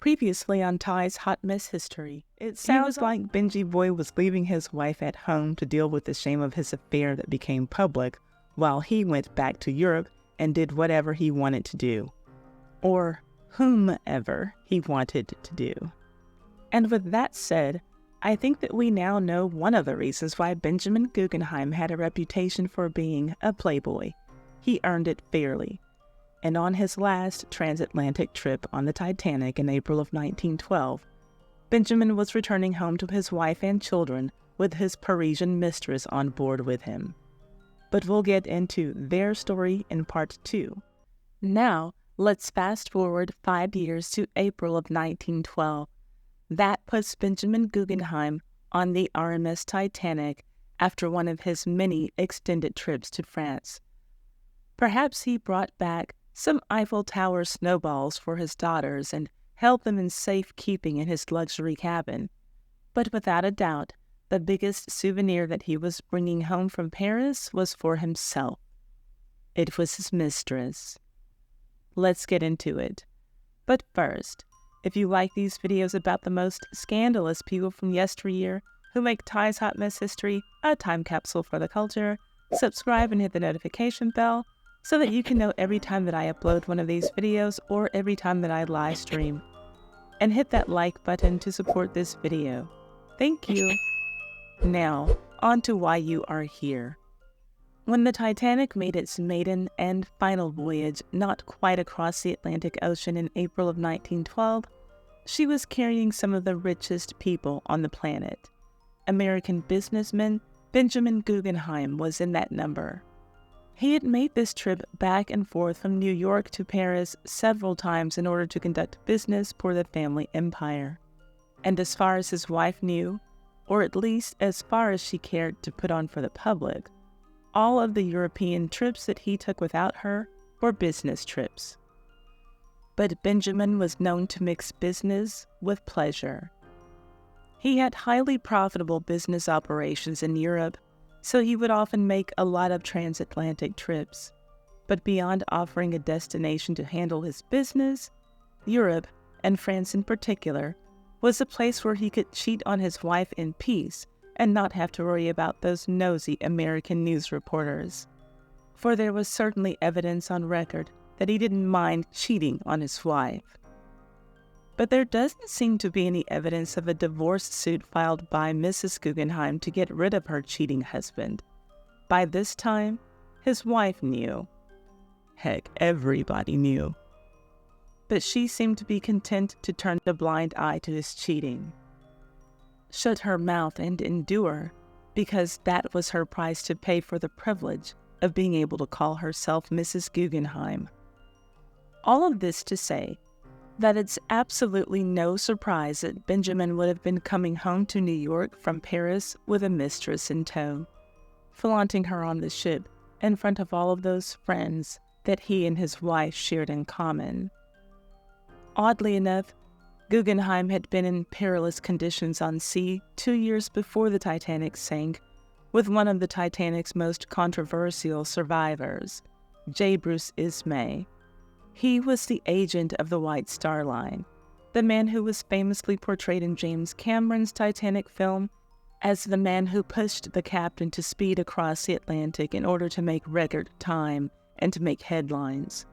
Previously on Ty's Hot Mess History, it sounds like Benji Boy was leaving his wife at home to deal with the shame of his affair that became public, while he went back to Europe and did whatever he wanted to do. Or whomever he wanted to do. And with that said, I think that we now know one of the reasons why Benjamin Guggenheim had a reputation for being a playboy. He earned it fairly. And on his last transatlantic trip on the Titanic in April of 1912, Benjamin was returning home to his wife and children with his Parisian mistress on board with him. But we'll get into their story in part 2. Now, let's fast forward 5 years to April of 1912. That puts Benjamin Guggenheim on the RMS Titanic after one of his many extended trips to France. Perhaps he brought back some Eiffel Tower snowballs for his daughters and held them in safekeeping in his luxury cabin. But without a doubt, the biggest souvenir that he was bringing home from Paris was for himself. It was his mistress. Let's get into it. But first, if you like these videos about the most scandalous people from yesteryear who make Ty's Hot Mess History a time capsule for the culture, subscribe and hit the notification bell so that you can know every time that I upload one of these videos or every time that I live stream. And hit that like button to support this video. Thank you. Now, on to why you are here. When the Titanic made its maiden and final voyage not quite across the Atlantic Ocean in April of 1912, she was carrying some of the richest people on the planet. American businessman Benjamin Guggenheim was in that number. He had made this trip back and forth from New York to Paris several times in order to conduct business for the family empire. And as far as his wife knew, or at least as far as she cared to put on for the public, all of the European trips that he took without her were business trips. But Benjamin was known to mix business with pleasure. He had highly profitable business operations in Europe, so he would often make a lot of transatlantic trips. But beyond offering a destination to handle his business, Europe, and France in particular, was a place where he could cheat on his wife in peace and not have to worry about those nosy American news reporters. For there was certainly evidence on record that he didn't mind cheating on his wife. But there doesn't seem to be any evidence of a divorce suit filed by Mrs. Guggenheim to get rid of her cheating husband. By this time, his wife knew. Heck, everybody knew. But she seemed to be content to turn a blind eye to his cheating. Shut her mouth and endure, because that was her price to pay for the privilege of being able to call herself Mrs. Guggenheim. All of this to say that it's absolutely no surprise that Benjamin would have been coming home to New York from Paris with a mistress in tow, flaunting her on the ship in front of all of those friends that he and his wife shared in common. Oddly enough, Guggenheim had been in perilous conditions on sea 2 years before the Titanic sank with one of the Titanic's most controversial survivors, J. Bruce Ismay. He was the agent of the White Star Line, the man who was famously portrayed in James Cameron's Titanic film as the man who pushed the captain to speed across the Atlantic in order to make record time and to make headlines,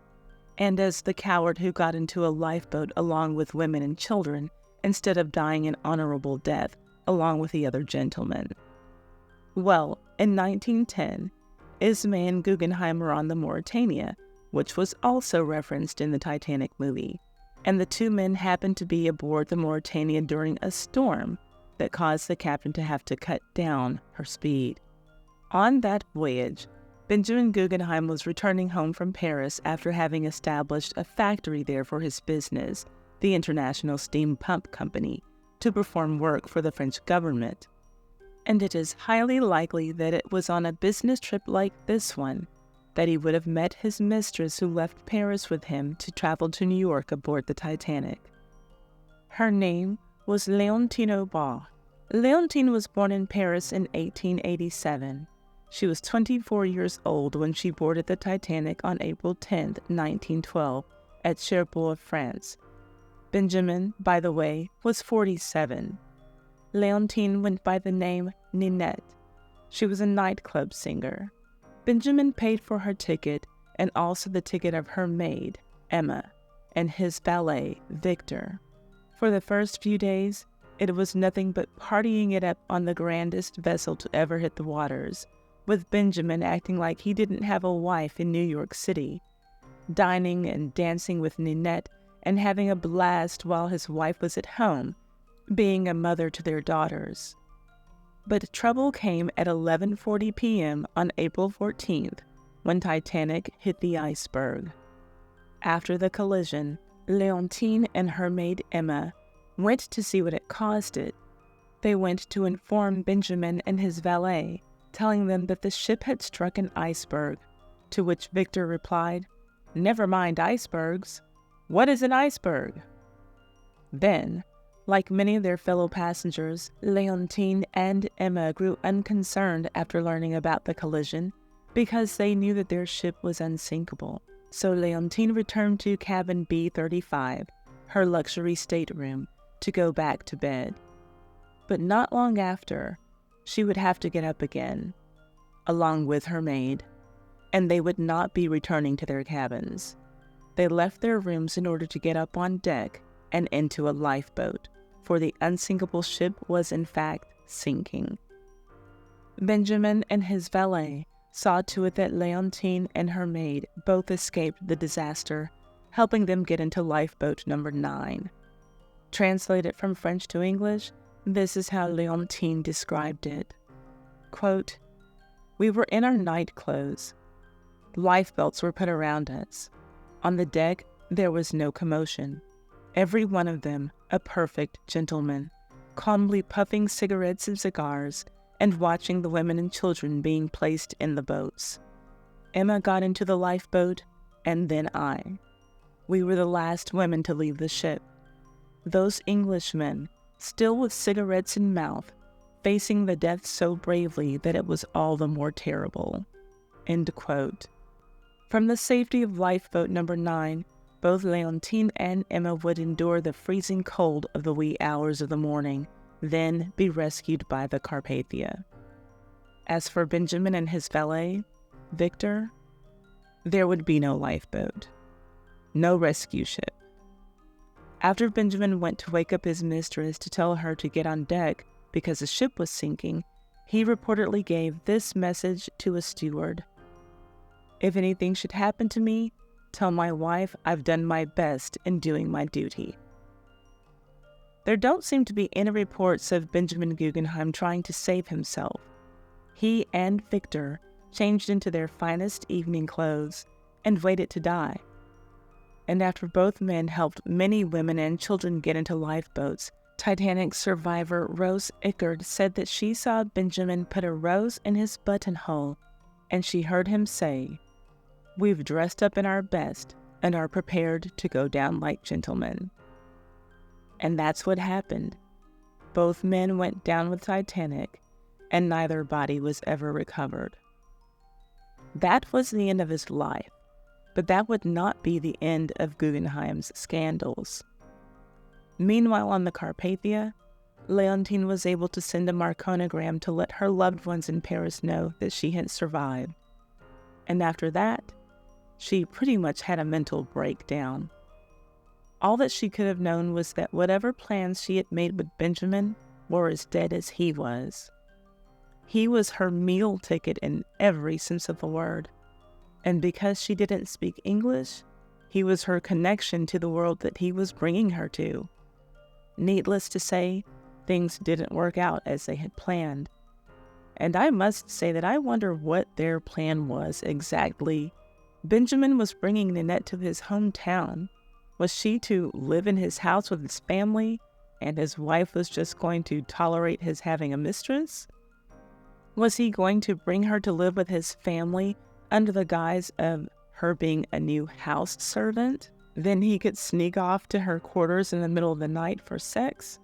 and as the coward who got into a lifeboat along with women and children instead of dying an honorable death along with the other gentlemen. Well, in 1910, Ismay and Guggenheim were on the Mauretania, which was also referenced in the Titanic movie, and the two men happened to be aboard the Mauretania during a storm that caused the captain to have to cut down her speed. On that voyage, Benjamin Guggenheim was returning home from Paris after having established a factory there for his business, the International Steam Pump Company, to perform work for the French government. And it is highly likely that it was on a business trip like this one that he would have met his mistress who left Paris with him to travel to New York aboard the Titanic. Her name was Leontine Aubart. Leontine was born in Paris in 1887. She was 24 years old when she boarded the Titanic on April 10, 1912, at Cherbourg, France. Benjamin, by the way, was 47. Leontine went by the name Ninette. She was a nightclub singer. Benjamin paid for her ticket and also the ticket of her maid, Emma, and his valet, Victor. For the first few days, it was nothing but partying it up on the grandest vessel to ever hit the waters, with Benjamin acting like he didn't have a wife in New York City, dining and dancing with Ninette and having a blast while his wife was at home, being a mother to their daughters. But trouble came at 11:40 p.m. on April 14th, when Titanic hit the iceberg. After the collision, Leontine and her maid Emma went to see what had caused it. They went to inform Benjamin and his valet, telling them that the ship had struck an iceberg, to which Victor replied, "Never mind icebergs. What is an iceberg?" Then, like many of their fellow passengers, Leontine and Emma grew unconcerned after learning about the collision because they knew that their ship was unsinkable. So Leontine returned to cabin B35, her luxury stateroom, to go back to bed. But not long after, she would have to get up again, along with her maid, and they would not be returning to their cabins. They left their rooms in order to get up on deck and into a lifeboat, for the unsinkable ship was in fact sinking. Benjamin and his valet saw to it that Leontine and her maid both escaped the disaster, helping them get into lifeboat number 9. Translated from French to English, this is how Leontine described it. Quote, "We were in our night clothes. Lifebelts were put around us. On the deck, there was no commotion. Every one of them a perfect gentleman, calmly puffing cigarettes and cigars and watching the women and children being placed in the boats. Emma got into the lifeboat, and then I. We were the last women to leave the ship. Those Englishmen, still with cigarettes in mouth, facing the death so bravely that it was all the more terrible." End quote. From the safety of lifeboat number 9, both Leontine and Emma would endure the freezing cold of the wee hours of the morning, then be rescued by the Carpathia. As for Benjamin and his valet, Victor, there would be no lifeboat, no rescue ship. After Benjamin went to wake up his mistress to tell her to get on deck because the ship was sinking, he reportedly gave this message to a steward: "If anything should happen to me, tell my wife I've done my best in doing my duty." There don't seem to be any reports of Benjamin Guggenheim trying to save himself. He and Victor changed into their finest evening clothes and waited to die. And after both men helped many women and children get into lifeboats, Titanic survivor Rose Ickard said that she saw Benjamin put a rose in his buttonhole, and she heard him say, "We've dressed up in our best and are prepared to go down like gentlemen." And that's what happened. Both men went down with Titanic, and neither body was ever recovered. That was the end of his life, but that would not be the end of Guggenheim's scandals. Meanwhile, on the Carpathia, Leontine was able to send a Marconigram to let her loved ones in Paris know that she had survived. And after that, she pretty much had a mental breakdown. All that she could have known was that whatever plans she had made with Benjamin were as dead as he was. He was her meal ticket in every sense of the word. And because she didn't speak English, he was her connection to the world that he was bringing her to. Needless to say, things didn't work out as they had planned. And I must say that I wonder what their plan was exactly. Benjamin was bringing Ninette to his hometown. Was she to live in his house with his family, and his wife was just going to tolerate his having a mistress? Was he going to bring her to live with his family under the guise of her being a new house servant? Then he could sneak off to her quarters in the middle of the night for sex?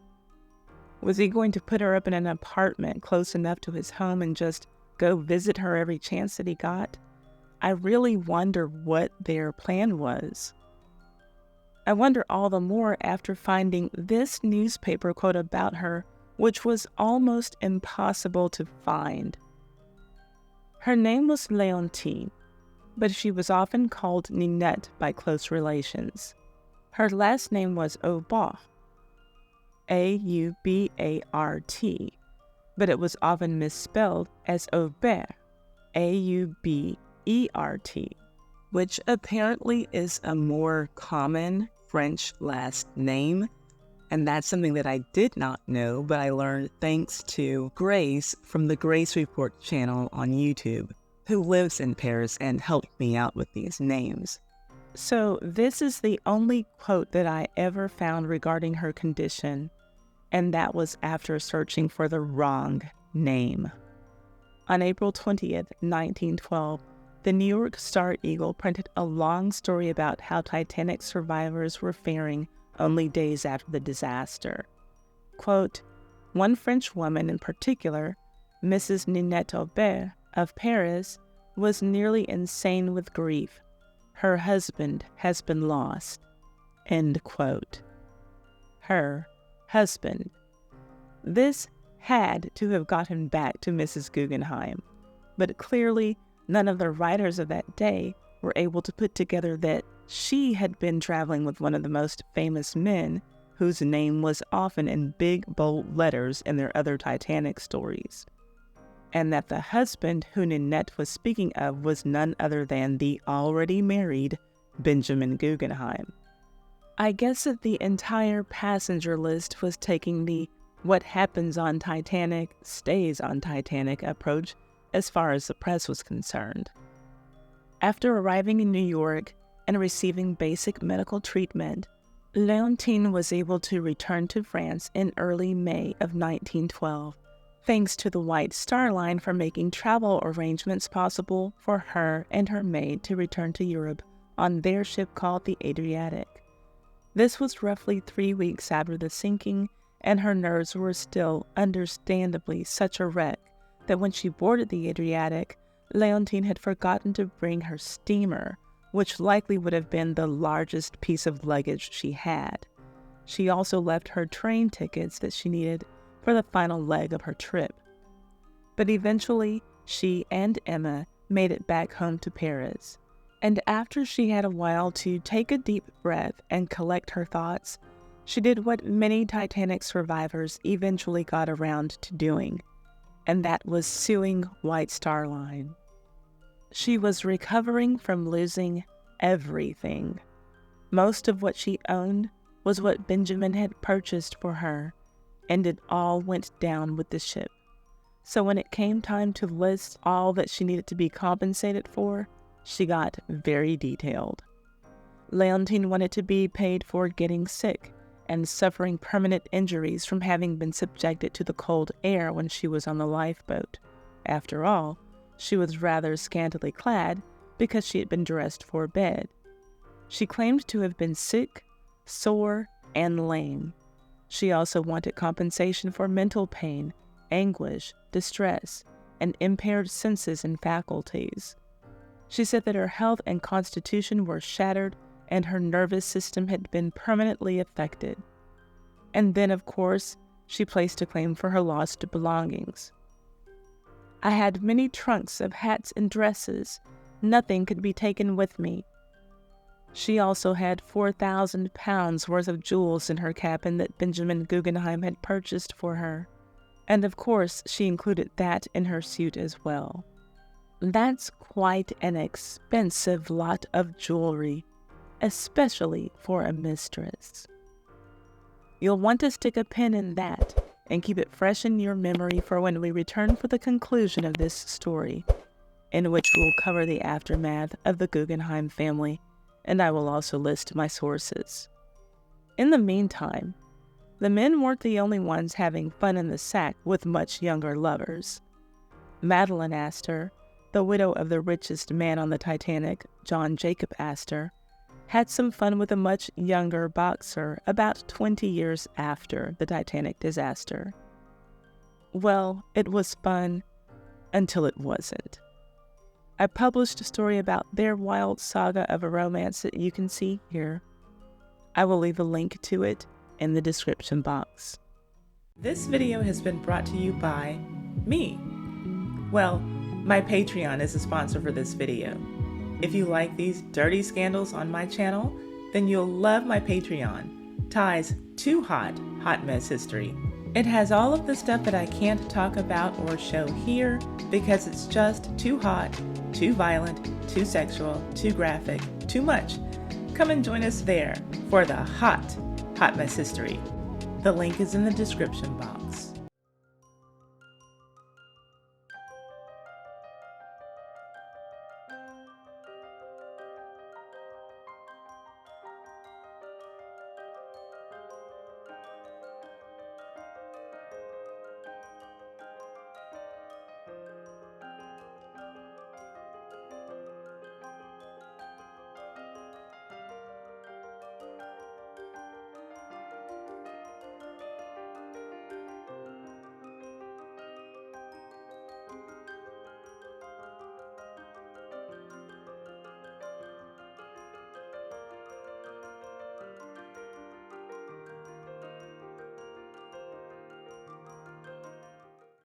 Was he going to put her up in an apartment close enough to his home and just go visit her every chance that he got? I really wonder what their plan was. I wonder all the more after finding this newspaper quote about her, which was almost impossible to find. Her name was Leontine, but she was often called Ninette by close relations. Her last name was Aubart, Aubart, but it was often misspelled as Aubert, Aubert, which apparently is a more common French last name. And that's something that I did not know, but I learned thanks to Grace from the Grace Report channel on YouTube, who lives in Paris and helped me out with these names. So this is the only quote that I ever found regarding her condition, and that was after searching for the wrong name. On April 20th, 1912, the New York Star-Eagle printed a long story about how Titanic survivors were faring only days after the disaster. Quote, one French woman in particular, Mrs. Ninette Aubert of Paris, was nearly insane with grief. Her husband has been lost. End quote. Her husband. This had to have gotten back to Mrs. Guggenheim, but clearly none of the writers of that day were able to put together that she had been traveling with one of the most famous men whose name was often in big, bold letters in their other Titanic stories, and that the husband who Ninette was speaking of was none other than the already married Benjamin Guggenheim. I guess that the entire passenger list was taking the what happens on Titanic stays on Titanic approach as far as the press was concerned. After arriving in New York and receiving basic medical treatment, Leontine was able to return to France in early May of 1912, thanks to the White Star Line for making travel arrangements possible for her and her maid to return to Europe on their ship called the Adriatic. This was roughly 3 weeks after the sinking, and her nerves were still, understandably, such a wreck that when she boarded the Adriatic, Leontine had forgotten to bring her steamer, which likely would have been the largest piece of luggage she had. She also left her train tickets that she needed for the final leg of her trip. But eventually, she and Emma made it back home to Paris, and after she had a while to take a deep breath and collect her thoughts, she did what many Titanic survivors eventually got around to doing, and that was suing White Star Line. She was recovering from losing everything. Most of what she owned was what Benjamin had purchased for her, and it all went down with the ship. So when it came time to list all that she needed to be compensated for, she got very detailed. Leontine wanted to be paid for getting sick and suffering permanent injuries from having been subjected to the cold air when she was on the lifeboat. After all, she was rather scantily clad because she had been dressed for bed. She claimed to have been sick, sore, and lame. She also wanted compensation for mental pain, anguish, distress, and impaired senses and faculties. She said that her health and constitution were shattered and her nervous system had been permanently affected. And then, of course, she placed a claim for her lost belongings. I had many trunks of hats and dresses. Nothing could be taken with me. She also had 4,000 pounds worth of jewels in her cabin that Benjamin Guggenheim had purchased for her. And of course, she included that in her suit as well. That's quite an expensive lot of jewelry, especially for a mistress. You'll want to stick a pin in that and keep it fresh in your memory for when we return for the conclusion of this story, in which we'll cover the aftermath of the Guggenheim family, and I will also list my sources. In the meantime, the men weren't the only ones having fun in the sack with much younger lovers. Madeline Astor, the widow of the richest man on the Titanic, John Jacob Astor, had some fun with a much younger boxer about 20 years after the Titanic disaster. Well, it was fun until it wasn't. I published a story about their wild saga of a romance that you can see here. I will leave a link to it in the description box. This video has been brought to you by me. Well, my Patreon is a sponsor for this video. If you like these dirty scandals on my channel, then you'll love my Patreon, Ty's Too Hot Hot Mess History. It has all of the stuff that I can't talk about or show here because it's just too hot, too violent, too sexual, too graphic, too much. Come and join us there for the hot Hot Mess History. The link is in the description box.